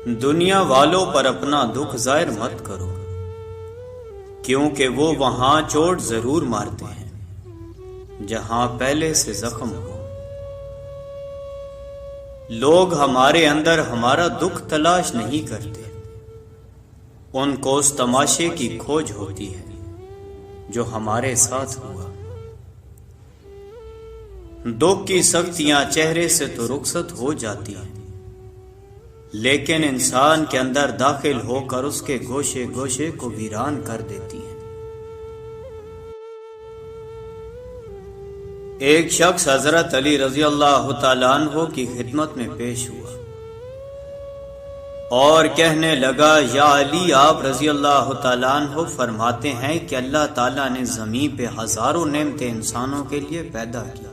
دنیا والوں پر اپنا دکھ ظاہر مت کرو، کیونکہ وہ وہاں چوٹ ضرور مارتے ہیں جہاں پہلے سے زخم ہو۔ لوگ ہمارے اندر ہمارا دکھ تلاش نہیں کرتے، ان کو اس تماشے کی کھوج ہوتی ہے جو ہمارے ساتھ ہوا۔ دکھ کی سختیاں چہرے سے تو رخصت ہو جاتی ہیں، لیکن انسان کے اندر داخل ہو کر اس کے گوشے گوشے کو ویران کر دیتی ہیں۔ ایک شخص حضرت علی رضی اللہ تعالیٰ عنہ کی خدمت میں پیش ہوا اور کہنے لگا، یا علی، آپ رضی اللہ تعالیٰ عنہ فرماتے ہیں کہ اللہ تعالیٰ نے زمین پہ ہزاروں نعمتیں انسانوں کے لیے پیدا کی،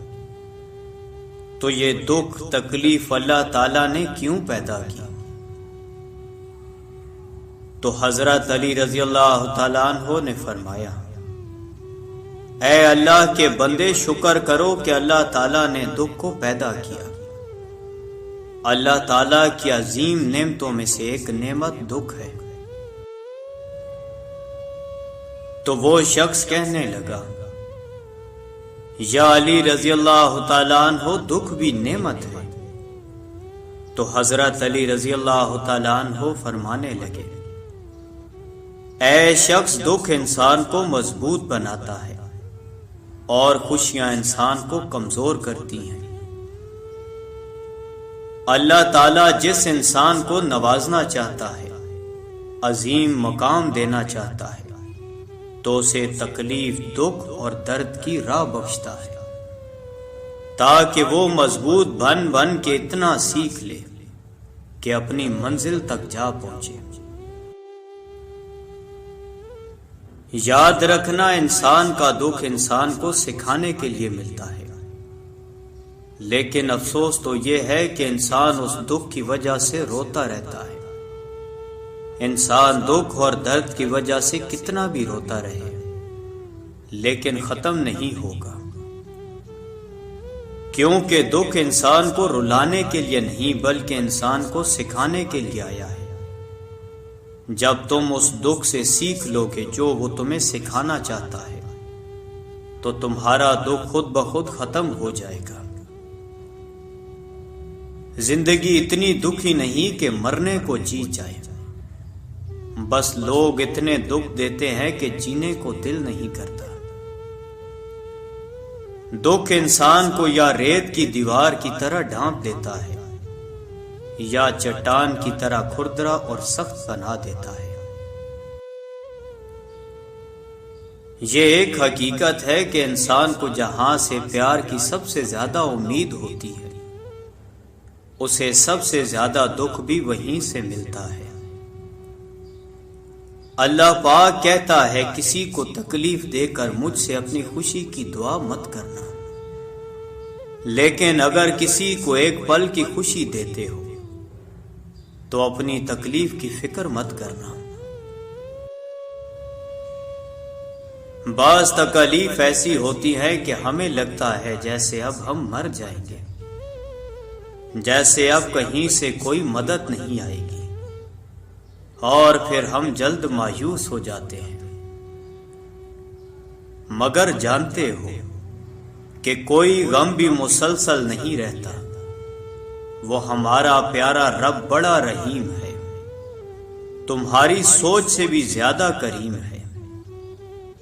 تو یہ دکھ تکلیف اللہ تعالیٰ نے کیوں پیدا کی؟ تو حضرت علی رضی اللہ تعالیٰ عنہ نے فرمایا، اے اللہ کے بندے، شکر کرو کہ اللہ تعالیٰ نے دکھ کو پیدا کیا۔ اللہ تعالیٰ کی عظیم نعمتوں میں سے ایک نعمت دکھ ہے۔ تو وہ شخص کہنے لگا، یا علی رضی اللہ تعالیٰ عنہ، دکھ بھی نعمت ہے۔ تو حضرت علی رضی اللہ تعالیٰ عنہ فرمانے لگے، اے شخص، دکھ انسان کو مضبوط بناتا ہے اور خوشیاں انسان کو کمزور کرتی ہیں۔ اللہ تعالیٰ جس انسان کو نوازنا چاہتا ہے، عظیم مقام دینا چاہتا ہے، تو اسے تکلیف، دکھ اور درد کی راہ بخشتا ہے، تاکہ وہ مضبوط بن بن کے اتنا سیکھ لے کہ اپنی منزل تک جا پہنچے۔ یاد رکھنا، انسان کا دکھ انسان کو سکھانے کے لیے ملتا ہے، لیکن افسوس تو یہ ہے کہ انسان اس دکھ کی وجہ سے روتا رہتا ہے۔ انسان دکھ اور درد کی وجہ سے کتنا بھی روتا رہے، لیکن ختم نہیں ہوگا، کیونکہ دکھ انسان کو رلانے کے لیے نہیں بلکہ انسان کو سکھانے کے لیے آیا ہے۔ جب تم اس دکھ سے سیکھ لو گے جو وہ تمہیں سکھانا چاہتا ہے، تو تمہارا دکھ خود بخود ختم ہو جائے گا۔ زندگی اتنی دکھی نہیں کہ مرنے کو جی جائے، بس لوگ اتنے دکھ دیتے ہیں کہ جینے کو دل نہیں کرتا۔ دکھ انسان کو یا ریت کی دیوار کی طرح ڈھانپ دیتا ہے یا چٹان کی طرح کھردرا اور سخت بنا دیتا ہے۔ یہ ایک حقیقت ہے کہ انسان کو جہاں سے پیار کی سب سے زیادہ امید ہوتی ہے، اسے سب سے زیادہ دکھ بھی وہیں سے ملتا ہے۔ اللہ پاک کہتا ہے، کسی کو تکلیف دے کر مجھ سے اپنی خوشی کی دعا مت کرنا، لیکن اگر کسی کو ایک پل کی خوشی دیتے ہو تو اپنی تکلیف کی فکر مت کرنا۔ بعض تکلیف ایسی ہوتی ہے کہ ہمیں لگتا ہے جیسے اب ہم مر جائیں گے، جیسے اب کہیں سے کوئی مدد نہیں آئے گی، اور پھر ہم جلد مایوس ہو جاتے ہیں۔ مگر جانتے ہو کہ کوئی غم بھی مسلسل نہیں رہتا، وہ ہمارا پیارا رب بڑا رحیم ہے، تمہاری سوچ سے بھی زیادہ کریم ہے۔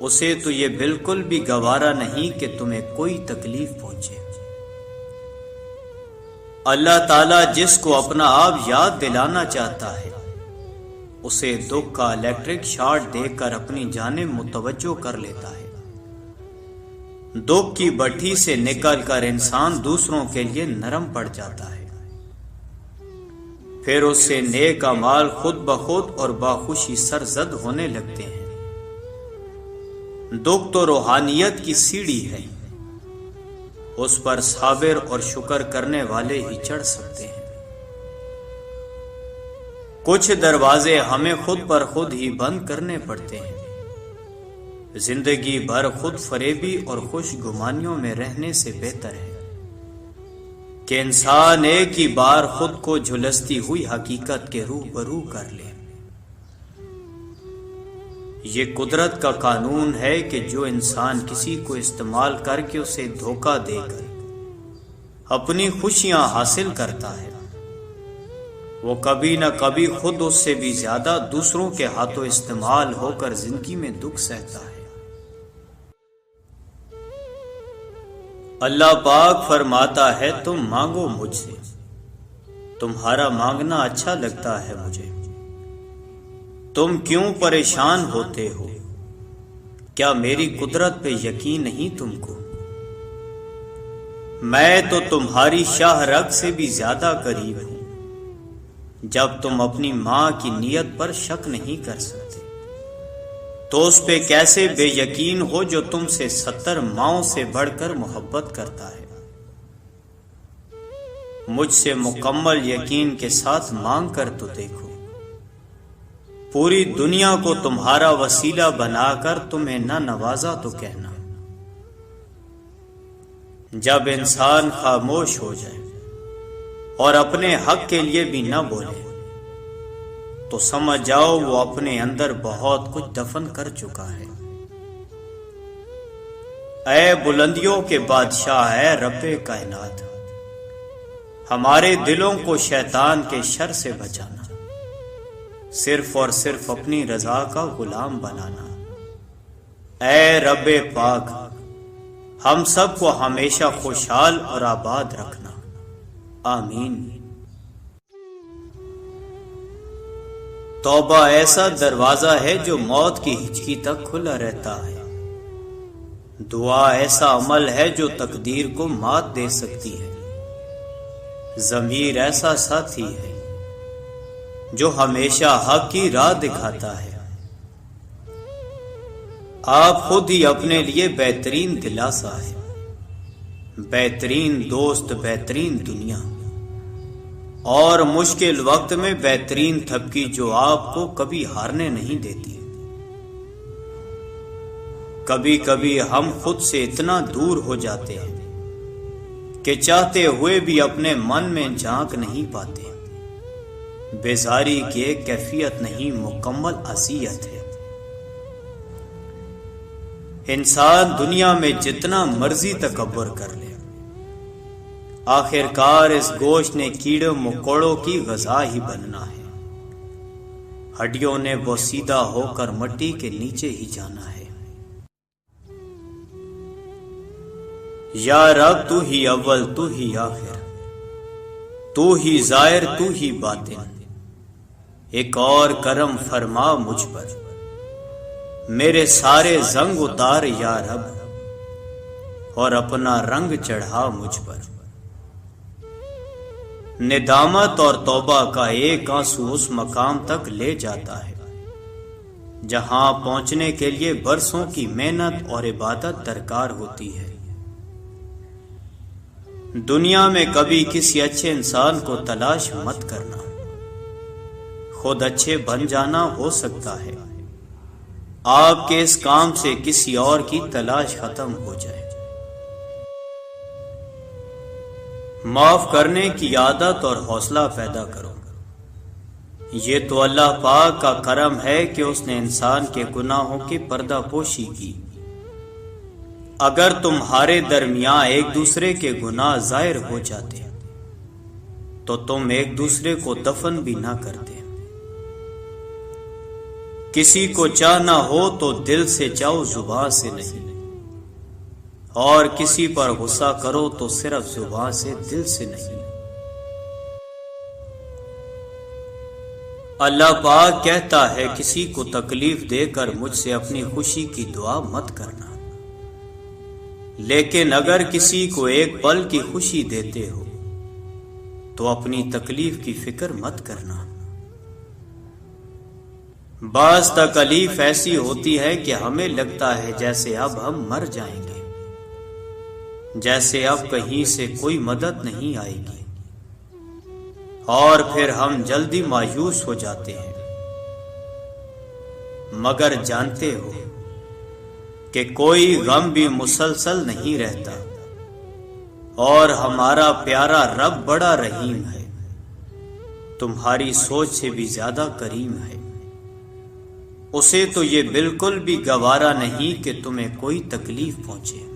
اسے تو یہ بالکل بھی گوارا نہیں کہ تمہیں کوئی تکلیف پہنچے۔ اللہ تعالیٰ جس کو اپنا آپ یاد دلانا چاہتا ہے، اسے دکھ کا الیکٹرک شارٹ دے کر اپنی جانب متوجہ کر لیتا ہے۔ دکھ کی بھٹی سے نکل کر انسان دوسروں کے لیے نرم پڑ جاتا ہے، پھر اس سے نیک اعمال خود بخود اور باخوشی سرزد ہونے لگتے ہیں۔ دکھ تو روحانیت کی سیڑھی ہے، اس پر صابر اور شکر کرنے والے ہی چڑھ سکتے ہیں۔ کچھ دروازے ہمیں خود پر خود ہی بند کرنے پڑتے ہیں۔ زندگی بھر خود فریبی اور خوش گمانیوں میں رہنے سے بہتر ہے کہ انسان ایک ہی بار خود کو جھلستی ہوئی حقیقت کے روبرو کر لے۔ یہ قدرت کا قانون ہے کہ جو انسان کسی کو استعمال کر کے اسے دھوکہ دے کر اپنی خوشیاں حاصل کرتا ہے، وہ کبھی نہ کبھی خود اس سے بھی زیادہ دوسروں کے ہاتھوں استعمال ہو کر زندگی میں دکھ سہتا ہے۔ اللہ پاک فرماتا ہے تم مانگو مجھ سے، تمہارا مانگنا اچھا لگتا ہے مجھے۔ تم کیوں پریشان ہوتے ہو؟ کیا میری قدرت پہ یقین نہیں تم کو؟ میں تو تمہاری شاہ رگ سے بھی زیادہ قریب ہوں۔ جب تم اپنی ماں کی نیت پر شک نہیں کر سکتے تو اس پہ کیسے بے یقین ہو جو تم سے 70 ماؤں سے بڑھ کر محبت کرتا ہے؟ مجھ سے مکمل یقین کے ساتھ مانگ کر تو دیکھو، پوری دنیا کو تمہارا وسیلہ بنا کر تمہیں نہ نوازا تو کہنا۔ جب انسان خاموش ہو جائے اور اپنے حق کے لیے بھی نہ بولے تو سمجھ جاؤ وہ اپنے اندر بہت کچھ دفن کر چکا ہے۔ اے بلندیوں کے بادشاہ، اے رب کائنات، ہمارے دلوں کو شیطان کے شر سے بچانا، صرف اور صرف اپنی رضا کا غلام بنانا۔ اے رب پاک، ہم سب کو ہمیشہ خوشحال اور آباد رکھنا، آمین۔ توبہ ایسا دروازہ ہے جو موت کی ہچکی تک کھلا رہتا ہے۔ دعا ایسا عمل ہے جو تقدیر کو مات دے سکتی ہے۔ ضمیر ایسا ساتھی ہے جو ہمیشہ حق کی راہ دکھاتا ہے۔ آپ خود ہی اپنے لیے بہترین دلاسا ہے، بہترین دوست، بہترین دنیا، اور مشکل وقت میں بہترین تھپکی جو آپ کو کبھی ہارنے نہیں دیتی۔ کبھی کبھی ہم خود سے اتنا دور ہو جاتے ہیں کہ چاہتے ہوئے بھی اپنے من میں جھانک نہیں پاتے۔ بیزاری کی ایک کیفیت نہیں، مکمل اذیت ہے۔ انسان دنیا میں جتنا مرضی تکبر کر لے، آخر کار اس گوشت نے کیڑے مکوڑوں کی غذا ہی بننا ہے۔ ہڈیوں نے بوسیدہ ہو کر مٹی کے نیچے ہی جانا ہے۔ یا رب تو ہی اول، تو ہی آخر، تو ہی ظاہر، تو ہی باطن، ایک اور کرم فرما مجھ پر، میرے سارے زنگ اتار یا رب، اور اپنا رنگ چڑھا مجھ پر۔ ندامت اور توبہ کا ایک آنسو اس مقام تک لے جاتا ہے جہاں پہنچنے کے لیے برسوں کی محنت اور عبادت درکار ہوتی ہے۔ دنیا میں کبھی کسی اچھے انسان کو تلاش مت کرنا، خود اچھے بن جانا ہو سکتا ہے آپ کے اس کام سے کسی اور کی تلاش ختم ہو جائے۔ معاف کرنے کی عادت اور حوصلہ پیدا کرو۔ یہ تو اللہ پاک کا کرم ہے کہ اس نے انسان کے گناہوں کی پردہ پوشی کی۔ اگر تمہارے درمیان ایک دوسرے کے گناہ ظاہر ہو جاتے تو تم ایک دوسرے کو دفن بھی نہ کرتے۔ کسی کو چاہنا ہو تو دل سے چاہو، زبان سے نہیں، اور کسی پر غصہ کرو تو صرف زبان سے، دل سے نہیں۔ اللہ پاک کہتا ہے کسی کو تکلیف دے کر مجھ سے اپنی خوشی کی دعا مت کرنا، لیکن اگر کسی کو ایک پل کی خوشی دیتے ہو تو اپنی تکلیف کی فکر مت کرنا۔ بعض تکلیف ایسی ہوتی ہے کہ ہمیں لگتا ہے جیسے اب ہم مر جائیں گے، جیسے اب کہیں سے کوئی مدد نہیں آئے گی، اور پھر ہم جلدی مایوس ہو جاتے ہیں۔ مگر جانتے ہو کہ کوئی غم بھی مسلسل نہیں رہتا، اور ہمارا پیارا رب بڑا رحیم ہے، تمہاری سوچ سے بھی زیادہ کریم ہے۔ اسے تو یہ بالکل بھی گوارا نہیں کہ تمہیں کوئی تکلیف پہنچے۔